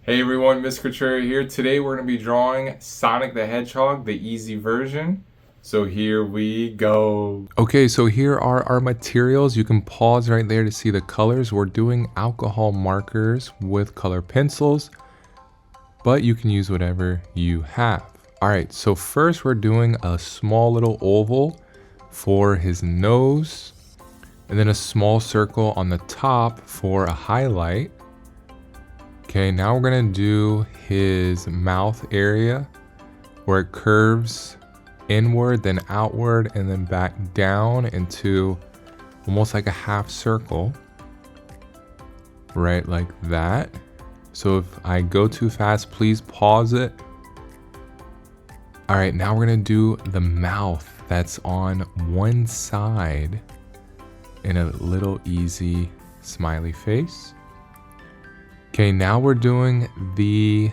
Hey everyone, Miss Cutrera here. Today we're going to be drawing Sonic the Hedgehog, the easy version. So here we go. Okay, so here are our materials. You can pause right there to see the colors. We're doing alcohol markers with color pencils, but you can use whatever you have. All right, so first we're doing a small little oval for his nose, and then a small circle on the top for a highlight. Okay, now we're gonna do his mouth area where it curves inward, then outward, and then back down into almost like a half circle, right like that. So if I go too fast, please pause it. All right, now we're gonna do the mouth that's on one side in a little easy smiley face. Okay, now we're doing the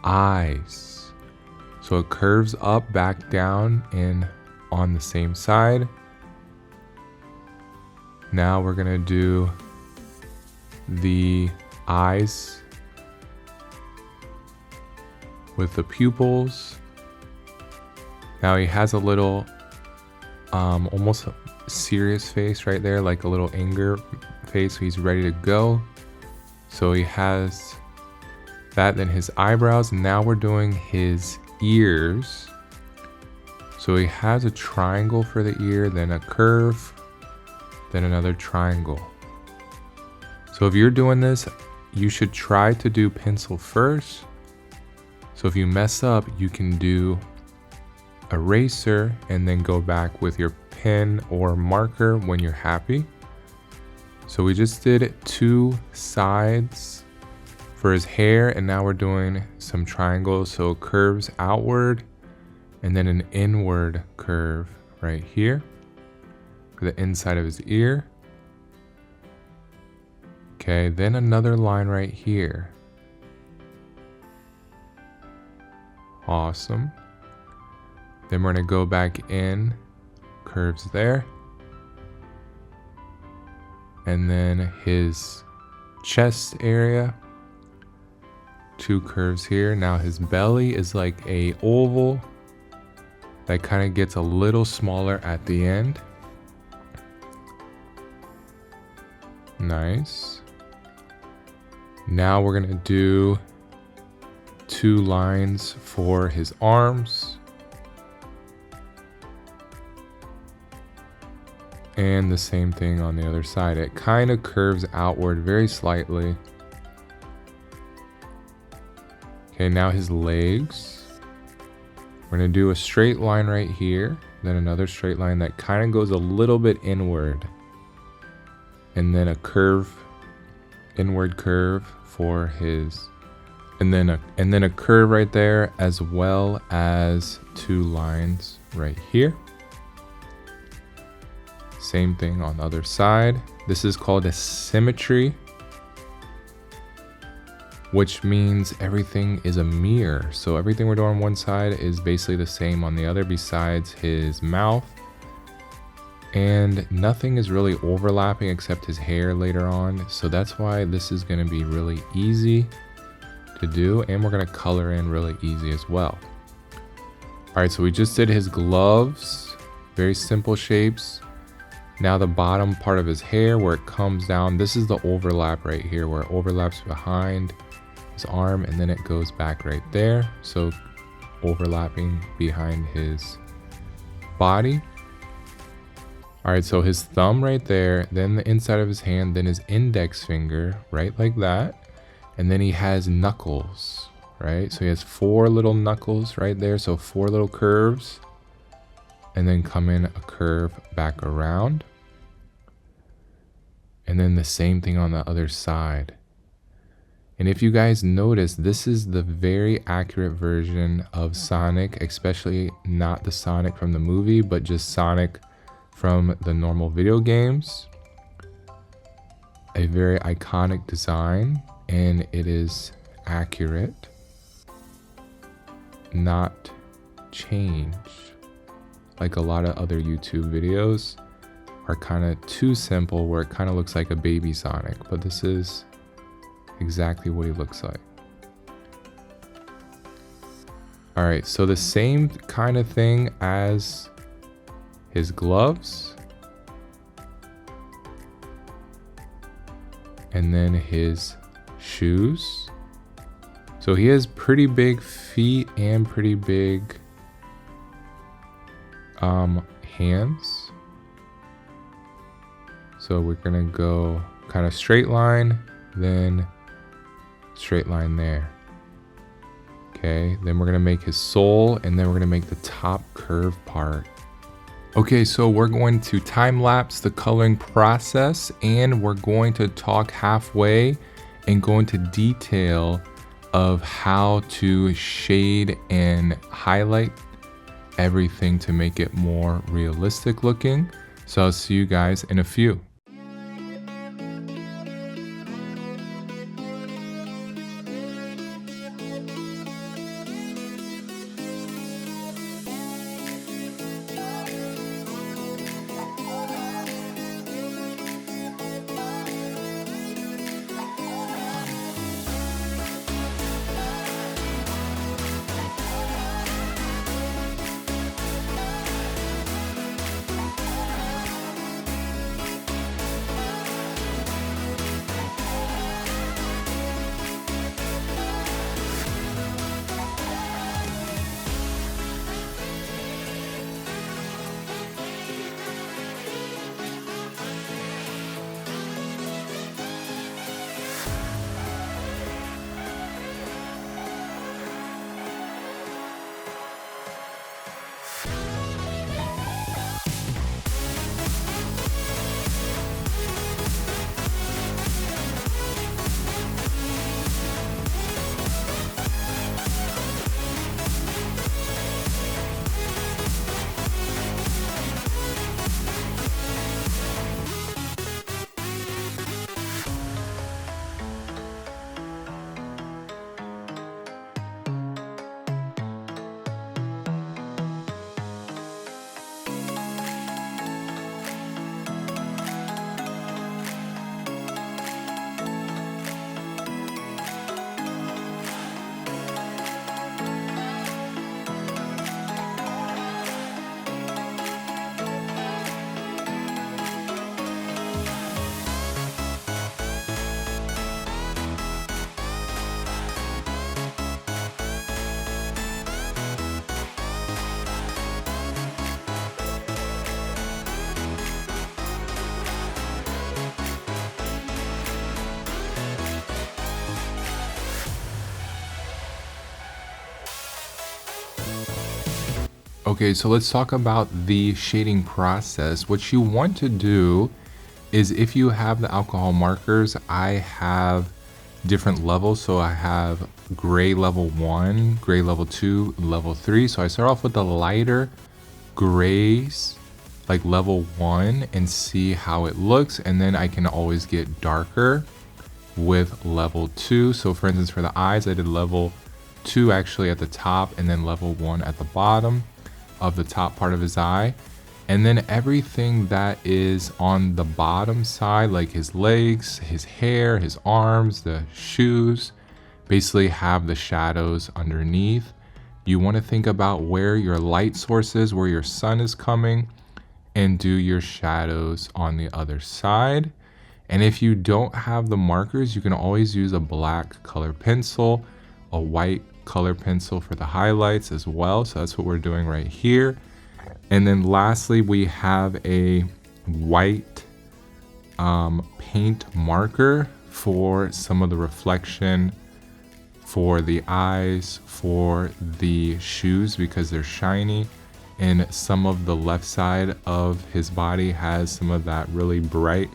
eyes. So it curves up, back down, and on the same side. Now we're gonna do the eyes with the pupils. Now he has a little, almost a serious face right there, like a little anger face, so he's ready to go. So he has that, then his eyebrows. Now we're doing his ears. So he has a triangle for the ear, then a curve, then another triangle. So if you're doing this, you should try to do pencil first. So if you mess up, you can do eraser and then go back with your pen or marker when you're happy. So we just did two sides for his hair, and now we're doing some triangles. So it curves outward and then an inward curve right here for the inside of his ear. Okay, then another line right here. Awesome. Then we're gonna go back in, curves there. And then his chest area, two curves here. Now his belly is like a oval that kind of gets a little smaller at the end. Nice. Now we're gonna do two lines for his arms. And the same thing on the other side. It kind of curves outward very slightly. Okay, now his legs. We're gonna do a straight line right here, then another straight line that kind of goes a little bit inward. And then a curve, inward curve for his, and then a curve right there, as well as two lines right here. Same thing on the other side. This is called a symmetry, which means everything is a mirror. So everything we're doing on one side is basically the same on the other, besides his mouth. And nothing is really overlapping except his hair later on. So that's why this is gonna be really easy to do, and we're gonna color in really easy as well. All right, so we just did his gloves, very simple shapes. Now the bottom part of his hair where it comes down, this is the overlap right here where it overlaps behind his arm and then it goes back right there. So overlapping behind his body. All right, so his thumb right there, then the inside of his hand, then his index finger, right like that. And then he has knuckles, right? So he has four little knuckles right there. So four little curves. And then come in a curve back around. And then the same thing on the other side. And if you guys notice, this is the very accurate version of Sonic, especially not the Sonic from the movie, but just Sonic from the normal video games. A very iconic design, and it is accurate, not changed. Like a lot of other YouTube videos are kind of too simple where it kind of looks like a baby Sonic, but this is exactly what he looks like. All right, so the same kind of thing as his gloves. And then his shoes. So he has pretty big feet and pretty big hands. So we're gonna go kind of straight line, then straight line there. Okay, then we're gonna make his sole, and then we're gonna make the top curve part. Okay, so we're going to time lapse the coloring process, and we're going to talk halfway and go into detail of how to shade and highlight everything to make it more realistic looking. So I'll see you guys in a few. Okay, so let's talk about the shading process. What you want to do is, if you have the alcohol markers, I have different levels. So I have gray level 1, gray level 2, level 3. So I start off with the lighter grays, like level 1, and see how it looks. And then I can always get darker with level 2. So for instance, for the eyes, I did level 2 actually at the top, and then level 1 at the bottom of the top part of his eye. And then everything that is on the bottom side, like his legs, his hair, his arms, the shoes, basically have the shadows underneath. You want to think about where your light source is, where your sun is coming, and do your shadows on the other side. And if you don't have the markers, you can always use a black color pencil, a white color pencil for the highlights as well. So that's what we're doing right here. And then lastly, we have a white paint marker for some of the reflection for the eyes, for the shoes, because they're shiny. And some of the left side of his body has some of that really bright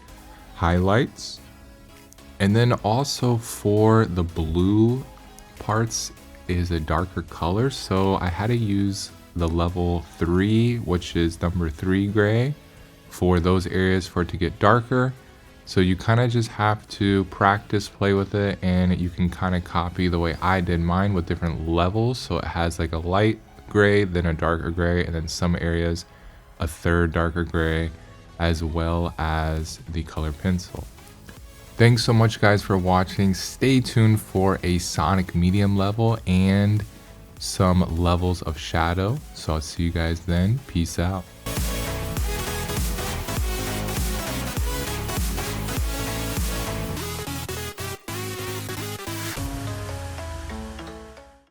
highlights. And then also for the blue parts is a darker color, so I had to use the level 3, which is number 3 gray, for those areas for it to get darker. So you kind of just have to practice, play with it, and you can kind of copy the way I did mine with different levels. So it has like a light gray, then a darker gray, and then some areas a third darker gray, as well as the color pencil. Thanks so much guys for watching. Stay tuned for a Sonic medium level, and some levels of shadow. So I'll see you guys then. Peace out.